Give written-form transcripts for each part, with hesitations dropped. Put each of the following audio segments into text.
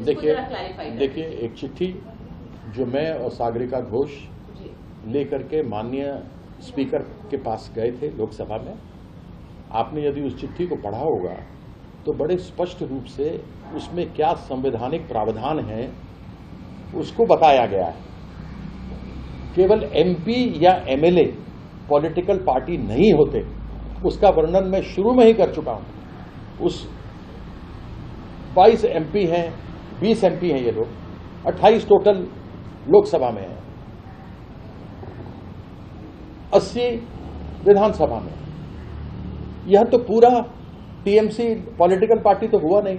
देखिए एक चिट्ठी जो मैं और सागरिका घोष लेकर के माननीय स्पीकर के पास गए थे लोकसभा में, आपने यदि उस चिट्ठी को पढ़ा होगा तो बड़े स्पष्ट रूप से उसमें क्या संवैधानिक प्रावधान है उसको बताया गया है। केवल एमपी या एमएलए पॉलिटिकल पार्टी नहीं होते, उसका वर्णन मैं शुरू में ही कर चुका हूं। उस 22 एमपी हैं, 20 एमपी हैं ये लोग, 28 टोटल लोकसभा में हैं, 80 विधानसभा में। यह तो पूरा टीएमसी पॉलिटिकल पार्टी तो हुआ नहीं।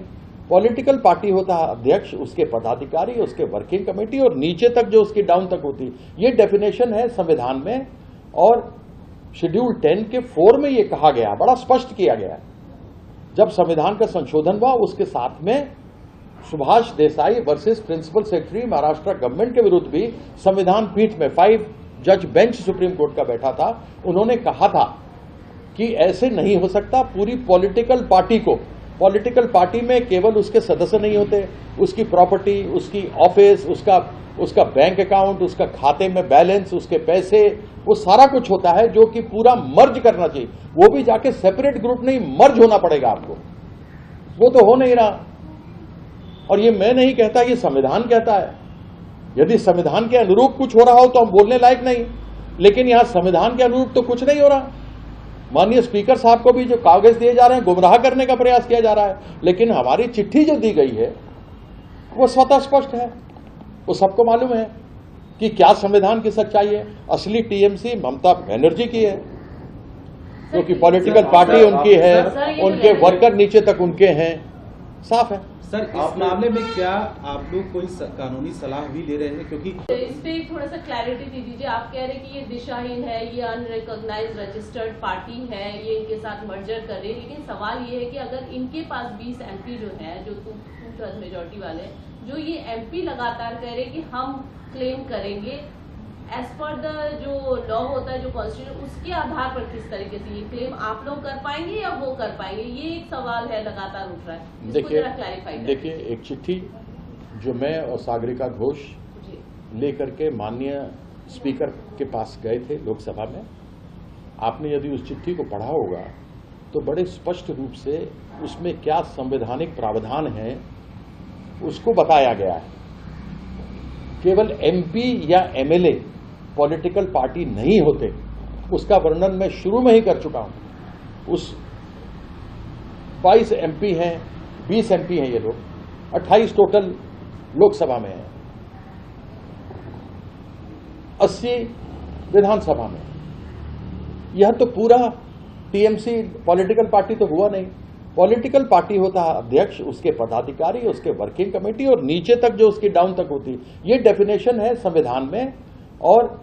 पॉलिटिकल पार्टी होता है अध्यक्ष, उसके पदाधिकारी, उसके वर्किंग कमेटी और नीचे तक जो उसकी डाउन तक होती। ये डेफिनेशन है संविधान में और शेड्यूल 10 के 4 में ये कहा गया, बड़ा स्पष्ट किया गया। जब संविधान का संशोधन हुआ उसके साथ में Subhash Desai versus principal secretary Maharashtra government के विरुद्ध भी संविधान पीठ में 5 जज बेंच सुप्रीम कोर्ट का बैठा था। उन्होंने कहा था कि ऐसे नहीं हो सकता। पूरी पॉलिटिकल पार्टी को, पॉलिटिकल पार्टी में केवल उसके सदस्य नहीं होते, उसकी प्रॉपर्टी, उसकी ऑफिस, उसका बैंक अकाउंट, उसका खाते में बैलेंस, उसके पैसे, वो सारा कुछ होता है जो कि पूरा मर्ज करना चाहिए। वो भी जाके सेपरेट ग्रुप नहीं, मर्ज होना पड़ेगा आपको। वो तो हो नहीं रहा। और ये मैं नहीं कहता, ये संविधान कहता है। यदि संविधान के अनुरूप कुछ हो रहा हो तो हम बोलने लायक नहीं, लेकिन यहां संविधान के अनुरूप तो कुछ नहीं हो रहा। माननीय स्पीकर साहब को भी जो कागज दिए जा रहे हैं, गुमराह करने का प्रयास किया जा रहा है। लेकिन हमारी चिट्ठी जो दी गई है वो स्वतः स्पष्ट है, वो सबको मालूम है कि क्या संविधान की सच्चाई है। असली टीएमसी ममता बनर्जी की है, क्योंकि पॉलिटिकल पार्टी उनकी है, उनके वर्कर नीचे तक उनके हैं, साफ है। सर, इस मामले में क्या आप लोग कोई कानूनी सलाह भी ले रहे हैं? क्योंकि इस पे थोड़ा सा क्लैरिटी दे दीजिए। आप कह रहे हैं कि ये दिशाहीन है, ये अनरिकॉग्नाइज्ड रजिस्टर्ड पार्टी है, ये इनके साथ मर्जर कर रही है। लेकिन सवाल ये है कि अगर इनके पास 20 एमपी जो है, जो 2/3 मेजोरिटी वाले, जो ये एमपी लगातार कह रहे हैं कि हम क्लेम करेंगे एज पर द जो लॉ होता है, जो कॉन्स्टिट्यूशन, उसके आधार पर किस तरीके से ये क्लेम आप लोग कर पाएंगे या वो कर पाएंगे, ये एक सवाल है लगातार उठ रहा है। देखिए एक चिट्ठी जो मैं और सागरिका घोष लेकर के माननीय स्पीकर के पास गए थे लोकसभा में, आपने यदि उस चिट्ठी को पढ़ा होगा तो बड़े स्पष्ट रूप से उसमें क्या संवैधानिक प्रावधान है उसको बताया गया है। केवल एमपी या एमएलए पॉलिटिकल पार्टी नहीं होते, उसका वर्णन मैं शुरू में ही कर चुका हूं। उस 22 एमपी हैं, 20 एमपी हैं ये लोग, 28 टोटल लोकसभा में हैं, 80 विधानसभा में। यह तो पूरा टीएमसी पॉलिटिकल पार्टी तो हुआ नहीं। पॉलिटिकल पार्टी होता है अध्यक्ष, उसके पदाधिकारी, उसके वर्किंग कमेटी और नीचे तक जो उसकी डाउन तक होती। ये डेफिनेशन है संविधान में और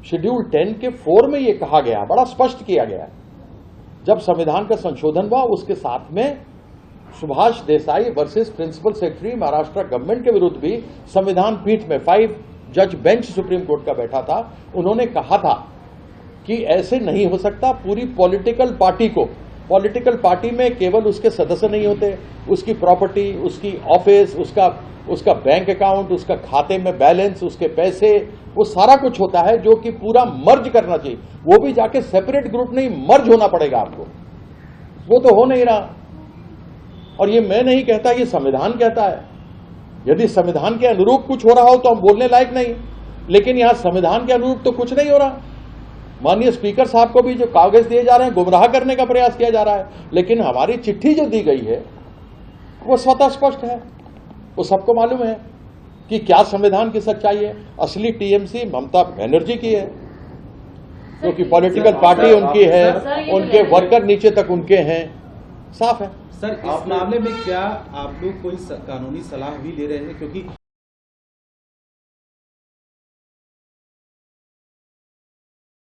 शेड्यूल 10 के 4 में ये कहा गया, बड़ा स्पष्ट किया गया। जब संविधान का संशोधन हुआ उसके साथ में Subhash Desai versus principal secretary Maharashtra government के विरुद्ध भी संविधान पीठ में 5 जज बेंच सुप्रीम कोर्ट का बैठा था। उन्होंने कहा था कि ऐसे नहीं हो सकता। पूरी पॉलिटिकल पार्टी को, पॉलिटिकल पार्टी में केवल उसके सदस्य नहीं होते, उसकी प्रॉपर्टी, उसकी ऑफिस, उसका बैंक अकाउंट, उसका खाते में बैलेंस, उसके पैसे, वो सारा कुछ होता है जो कि पूरा मर्ज करना चाहिए। वो भी जाके सेपरेट ग्रुप नहीं, मर्ज होना पड़ेगा आपको। वो तो हो नहीं रहा। और ये मैं नहीं कहता, ये संविधान कहता है। यदि संविधान के अनुरूप कुछ हो रहा हो तो हम बोलने लायक नहीं, लेकिन यहां संविधान के अनुरूप तो कुछ नहीं हो रहा। माननीय स्पीकर साहब को भी जो कागज दिए जा रहे हैं, गुमराह करने का प्रयास किया जा रहा है। लेकिन हमारी चिट्ठी जो दी गई है वो स्वतः स्पष्ट है, वो सबको मालूम है कि क्या संविधान की सच्चाई है। असली टीएमसी ममता बनर्जी की है, क्योंकि पॉलिटिकल पार्टी उनकी है, उनके वर्कर नीचे तक उनके हैं, साफ है। सर, इस मामले में क्या आप लोग कोई कानूनी सलाह भी ले रहे हैं? क्योंकि